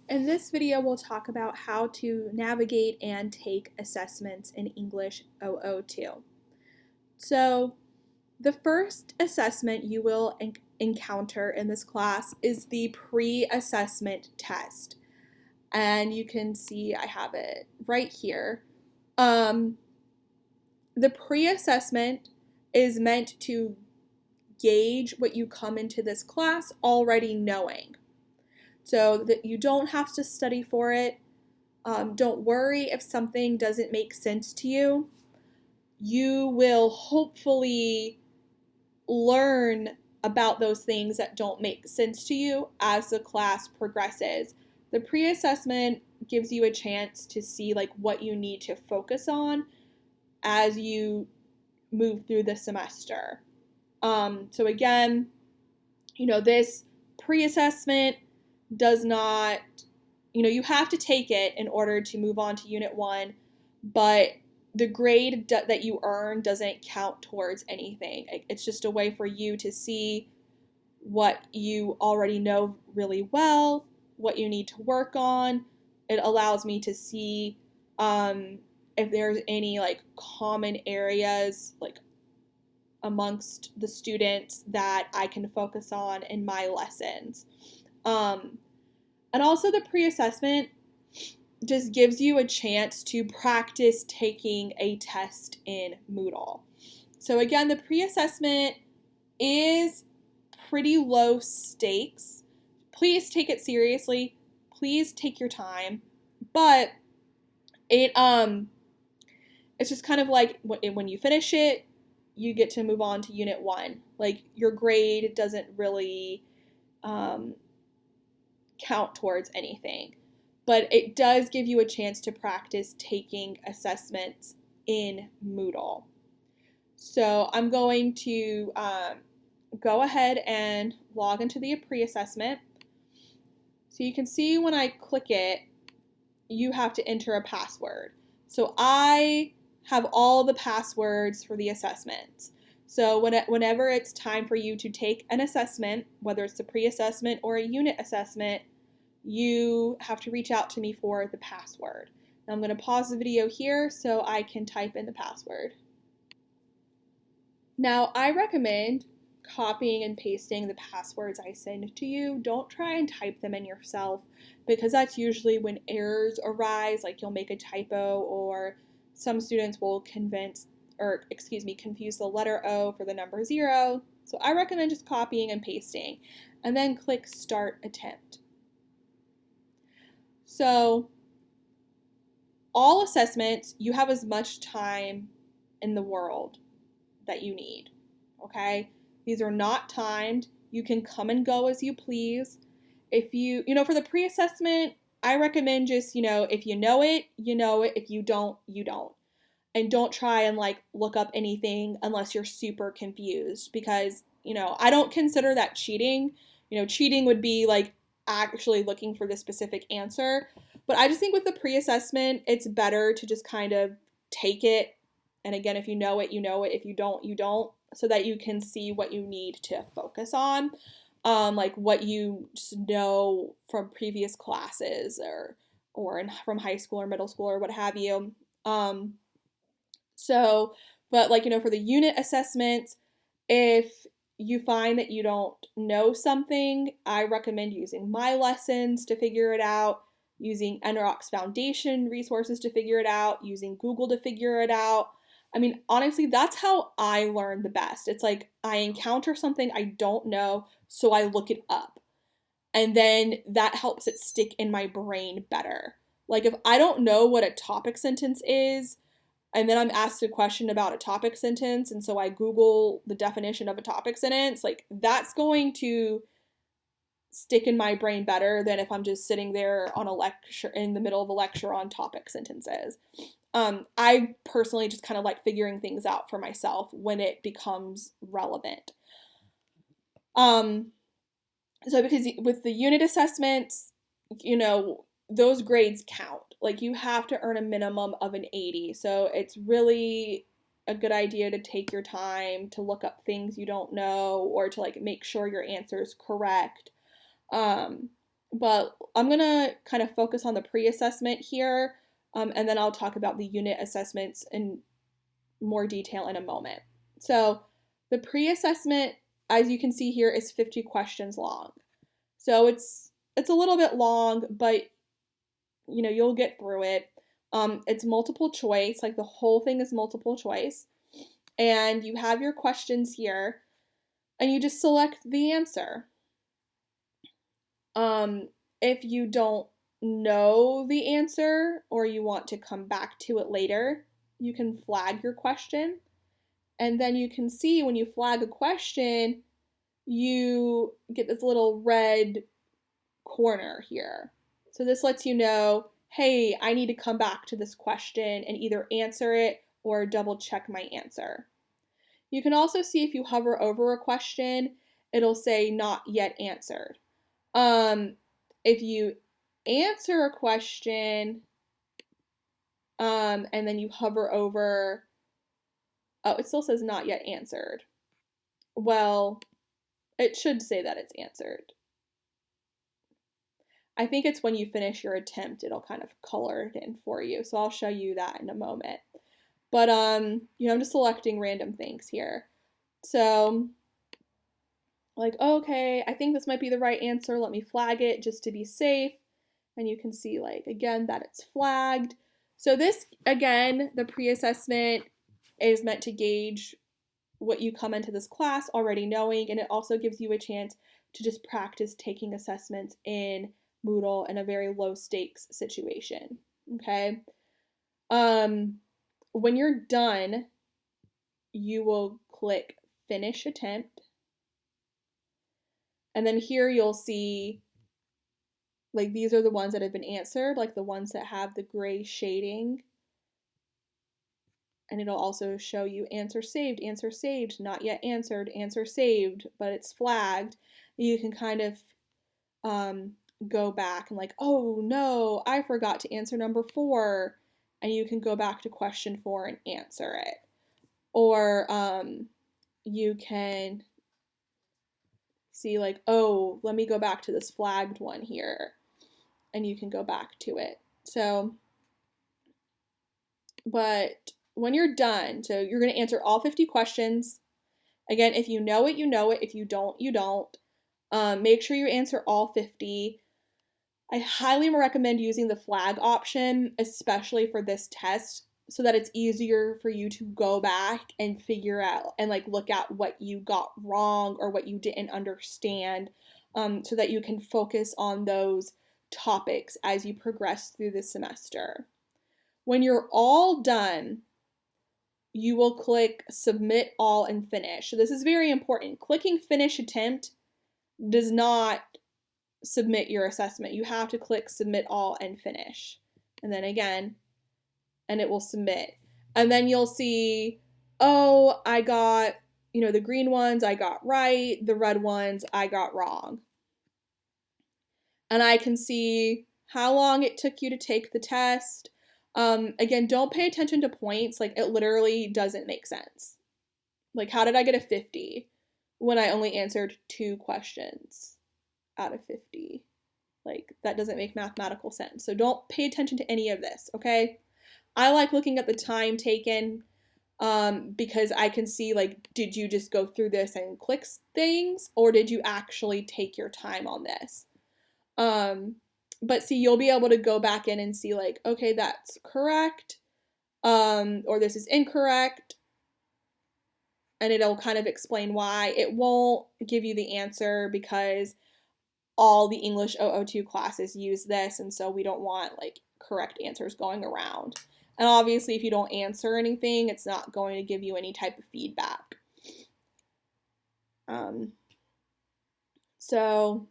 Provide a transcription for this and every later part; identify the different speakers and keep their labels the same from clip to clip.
Speaker 1: In this video, we'll talk about how to navigate and take assessments in English 002. So, the first assessment you will encounter in this class is the pre-assessment test. And you can see I have it right here. The pre-assessment is meant to gauge what you come into this class already knowing, so that you don't have to study for it. Don't worry if something doesn't make sense to you. You will hopefully learn about those things that don't make sense to you as the class progresses. The pre-assessment gives you a chance to see what you need to focus on as you move through the semester. So again, this pre-assessment does not, you have to take it in order to move on to Unit 1, but the grade that you earn doesn't count towards anything. It's just a way for you to see what you already know really well, what you need to work on. It allows me to see if there's any common areas amongst the students that I can focus on in my lessons. And also the pre-assessment just gives you a chance to practice taking a test in Moodle. So again, the pre-assessment is pretty low stakes. Please take it seriously. Please take your time. But it's just kind of like when you finish it, you get to move on to Unit 1. Your grade doesn't really count towards anything. But it does give you a chance to practice taking assessments in Moodle. So I'm going to go ahead and log into the pre-assessment. So you can see when I click it, you have to enter a password. So I have all the passwords for the assessments. So whenever it's time for you to take an assessment, whether it's a pre-assessment or a unit assessment, you have to reach out to me for the password. Now I'm going to pause the video here so I can type in the password. Now I recommend copying and pasting the passwords I send to you. Don't try and type them in yourself, because that's usually when errors arise, you'll make a typo, or some students will confuse the letter O for the number 0. So I recommend just copying and pasting, and then click Start Attempt. So all assessments, you have as much time in the world that you need, okay? These are not timed. You can come and go as you please. If for the pre-assessment, I recommend just, if you know it, you know it. If you don't, you don't. And don't try and look up anything unless you're super confused, because, I don't consider that cheating. Cheating would be actually looking for the specific answer. But I just think with the pre-assessment, it's better to just kind of take it. And again, if you know it, you know it. If you don't, you don't, so that you can see what you need to focus on, what you just know from previous classes or from high school or middle school or what have you. But for the unit assessments, if you find that you don't know something, I recommend using my lessons to figure it out, using NROC's Foundation resources to figure it out, using Google to figure it out. I mean, honestly, that's how I learn the best. It's I encounter something I don't know, so I look it up. And then that helps it stick in my brain better. If I don't know what a topic sentence is, and then I'm asked a question about a topic sentence, and so I Google the definition of a topic sentence, that's going to stick in my brain better than if I'm just sitting there on a lecture, in the middle of a lecture on topic sentences. I personally just kind of like figuring things out for myself when it becomes relevant. So because with the unit assessments, those grades count. You have to earn a minimum of an 80. So it's really a good idea to take your time to look up things you don't know, or to make sure your answer is correct. but I'm going to kind of focus on the pre-assessment here, and then I'll talk about the unit assessments in more detail in a moment. So the pre-assessment, as you can see here, is 50 questions long. So it's a little bit long, but you'll get through it. It's multiple choice, like the whole thing is multiple choice. And you have your questions here, and you just select the answer. If you don't know the answer or you want to come back to it later, you can flag your question. And then you can see when you flag a question, you get this little red corner here. So this lets you know, hey, I need to come back to this question and either answer it or double check my answer. You can also see if you hover over a question, it'll say not yet answered. If you answer a question, and then you hover over, oh, it still says not yet answered. Well, it should say that it's answered. I think it's when you finish your attempt, it'll kind of color it in for you. So I'll show you that in a moment. But, I'm just selecting random things here. So, like, okay, I think this might be the right answer. Let me flag it just to be safe. And you can see, like, again, that it's flagged. So this, again, the pre-assessment is meant to gauge what you come into this class already knowing, and it also gives you a chance to just practice taking assessments in Moodle in a very low stakes situation. Okay. When you're done, you will click finish attempt. And then here you'll see, like, these are the ones that have been answered, like the ones that have the gray shading. And it'll also show you answer saved, not yet answered, answer saved, but it's flagged. You can kind of go back and like, oh no, I forgot to answer number 4. And you can go back to question 4 and answer it. Or you can see like, oh, let me go back to this flagged one here. And you can go back to it. So, but when you're done, so you're going to answer all 50 questions. Again, if you know it, you know it. If you don't, you don't. Make sure you answer all 50. I highly recommend using the flag option, especially for this test, so that it's easier for you to go back and figure out and like look at what you got wrong or what you didn't understand, so that you can focus on those topics as you progress through the semester. When you're all done, you will click submit all and finish. So this is very important. Clicking finish attempt does not submit your assessment. You have to click submit all and finish. And then again, and it will submit. And then you'll see, oh, I got, the green ones I got right, the red ones I got wrong. And I can see how long it took you to take the test. Again, don't pay attention to points. Like, it literally doesn't make sense. Like, how did I get a 50 when I only answered 2 questions out of 50? Like, that doesn't make mathematical sense. So don't pay attention to any of this, okay? I like looking at the time taken, because I can see, like, did you just go through this and click things, or did you actually take your time on this? But see, you'll be able to go back in and see, like, okay, that's correct, or this is incorrect, and it'll kind of explain why. It won't give you the answer because all the English 002 classes use this, and so we don't want, like, correct answers going around. And obviously, if you don't answer anything, it's not going to give you any type of feedback. So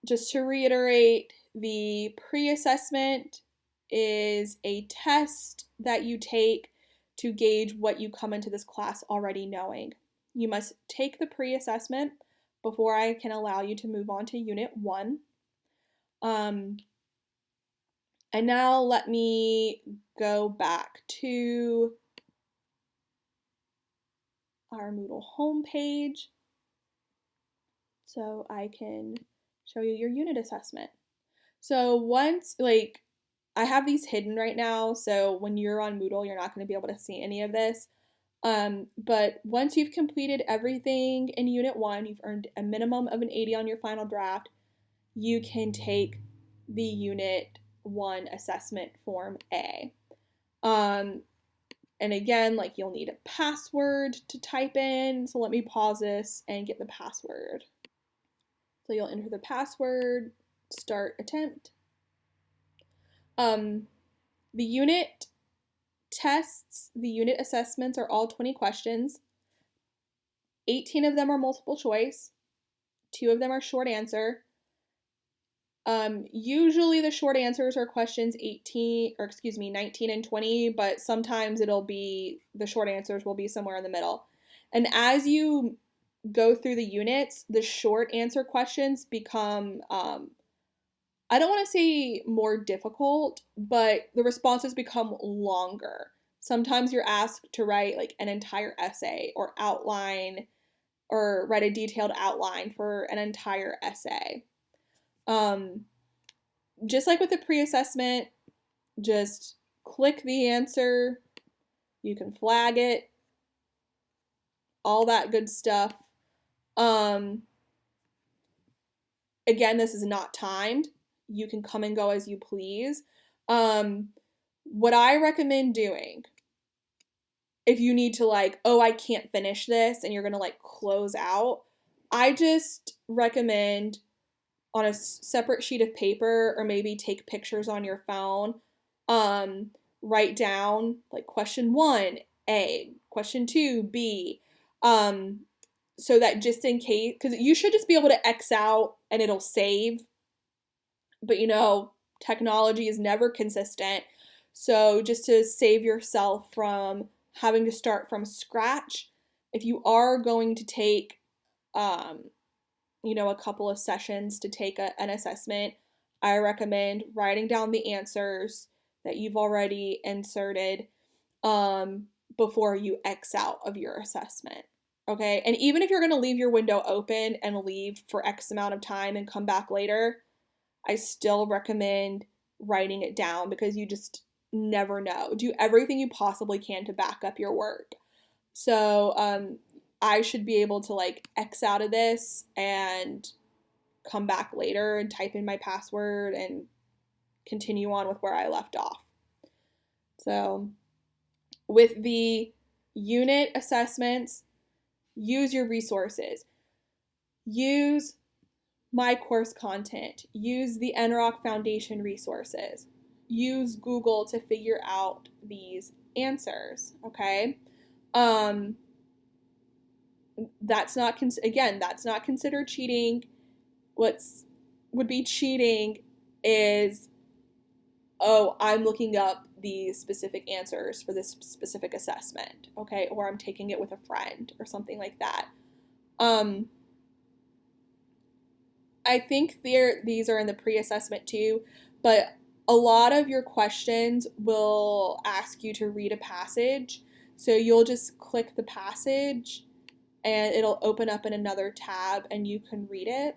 Speaker 1: just to reiterate, the pre-assessment is a test that you take to gauge what you come into this class already knowing. You must take the pre-assessment before I can allow you to move on to Unit 1. And now let me go back to our Moodle homepage so I can show you your unit assessment. So once, like, I have these hidden right now, so when you're on Moodle, you're not going to be able to see any of this. But once you've completed everything in Unit 1, you've earned a minimum of an 80 on your final draft, you can take the Unit 1 assessment Form A. And again, like, you'll need a password to type in, so let me pause this and get the password. So you'll enter the password, start attempt. The unit tests, the unit assessments are all 20 questions. 18 of them are multiple choice. 2 of them are short answer. Usually the short answers are questions 19 and 20, but sometimes the short answers will be somewhere in the middle. And as you go through the units, the short answer questions become, I don't want to say more difficult, but the responses become longer. Sometimes you're asked to write like an entire essay or outline or write a detailed outline for an entire essay. Just like with the pre-assessment, just click the answer. You can flag it, all that good stuff. Again, this is not timed. You can come and go as you please. What I recommend doing, if you need to like, oh, I can't finish this and you're going to like close out, I just recommend on a separate sheet of paper or maybe take pictures on your phone, write down like question 1, A, question 2, B, so that just in case, because you should just be able to X out and it'll save, but you know, technology is never consistent. So just to save yourself from having to start from scratch, if you are going to take, a couple of sessions to take an assessment, I recommend writing down the answers that you've already inserted before you X out of your assessment. Okay, and even if you're going to leave your window open and leave for X amount of time and come back later, I still recommend writing it down because you just never know. Do everything you possibly can to back up your work. So I should be able to like X out of this and come back later and type in my password and continue on with where I left off. So with the unit assessments, use your resources. Use my course content. Use the NROC Foundation resources. Use Google to figure out these answers, okay? That's not considered cheating. Would be cheating is, oh, I'm looking up the specific answers for this specific assessment, okay? Or I'm taking it with a friend or something like that. I think these are in the pre-assessment too, but a lot of your questions will ask you to read a passage. So you'll just click the passage and it'll open up in another tab and you can read it.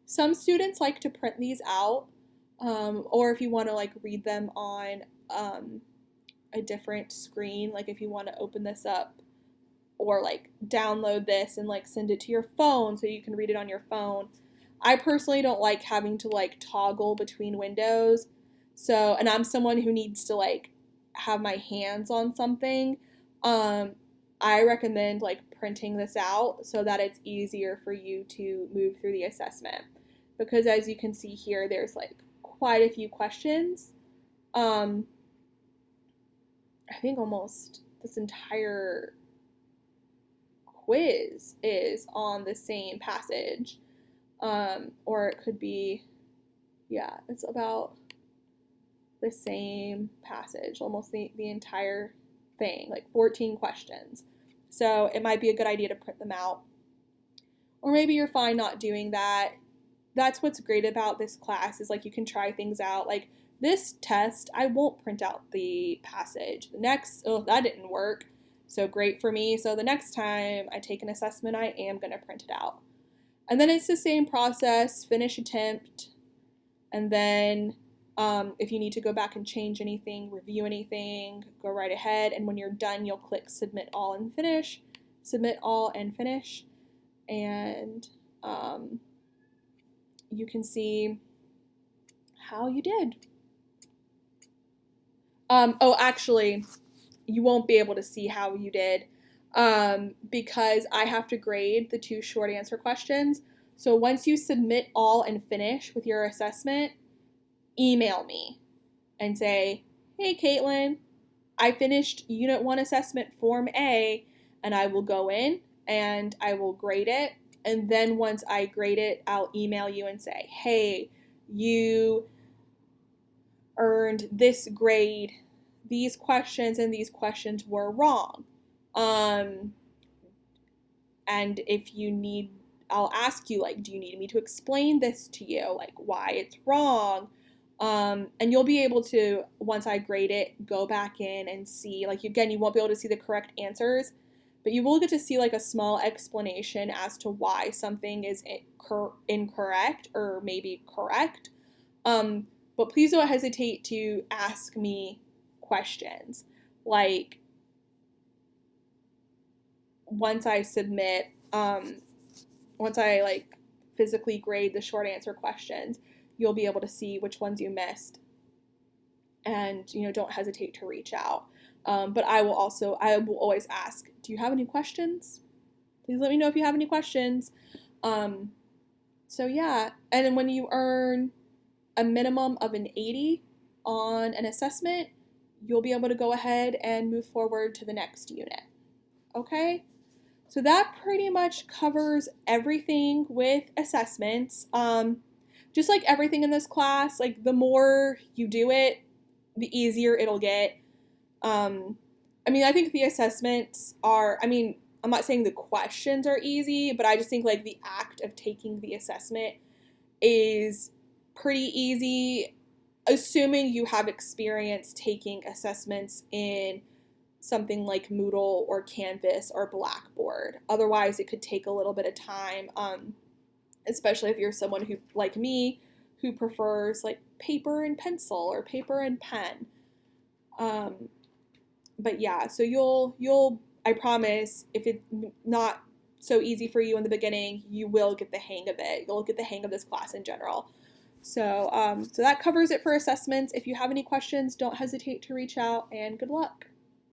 Speaker 1: Some students like to print these out, or if you want to like read them on a different screen, like if you want to open this up or like download this and like send it to your phone so you can read it on your phone. I personally don't like having to like toggle between windows. So, and I'm someone who needs to like have my hands on something. I recommend like printing this out so that it's easier for you to move through the assessment. Because as you can see here, there's like quite a few questions. I think almost this entire quiz is on the same passage. Or it could be, yeah, it's about the same passage, almost the entire thing, like 14 questions. So it might be a good idea to print them out. Or maybe you're fine not doing that. That's what's great about this class is like you can try things out. Like this test, I won't print out the passage. The next, oh, that didn't work. So great for me. So the next time I take an assessment, I am going to print it out. And then it's the same process, finish attempt, and then if you need to go back and change anything, review anything, go right ahead. And when you're done, you'll click submit all and finish, submit all and finish. And you can see how you did. Oh, actually, you won't be able to see how you did because I have to grade the 2 short answer questions. So once you submit all and finish with your assessment, email me and say, hey, Caitlin, I finished Unit 1 Assessment Form A, and I will go in and I will grade it. And then once I grade it, I'll email you and say, hey, you earned this grade. These questions and these questions were wrong. And if you need, I'll ask you, like, do you need me to explain this to you, like why it's wrong? And you'll be able to, once I grade it, go back in and see, like, again, you won't be able to see the correct answers, but you will get to see like a small explanation as to why something is incorrect or maybe correct. But please don't hesitate to ask me questions. Like, once I submit, once I like physically grade the short answer questions, you'll be able to see which ones you missed. And, you know, don't hesitate to reach out. But I will always ask, do you have any questions? Please let me know if you have any questions. So yeah, and then when you earn a minimum of an 80 on an assessment, you'll be able to go ahead and move forward to the next unit. Okay? So that pretty much covers everything with assessments. Just like everything in this class, like the more you do it, the easier it'll get. I mean, I think the assessments are, I mean, I'm not saying the questions are easy, but I just think like the act of taking the assessment is pretty easy, assuming you have experience taking assessments in something like Moodle or Canvas or Blackboard. Otherwise, it could take a little bit of time, especially if you're someone who, like me, who prefers like paper and pencil or paper and pen. But yeah, so you'll, I promise, if it's not so easy for you in the beginning, you will get the hang of it. You'll get the hang of this class in general. So, so that covers it for assessments. If you have any questions, don't hesitate to reach out, and good luck.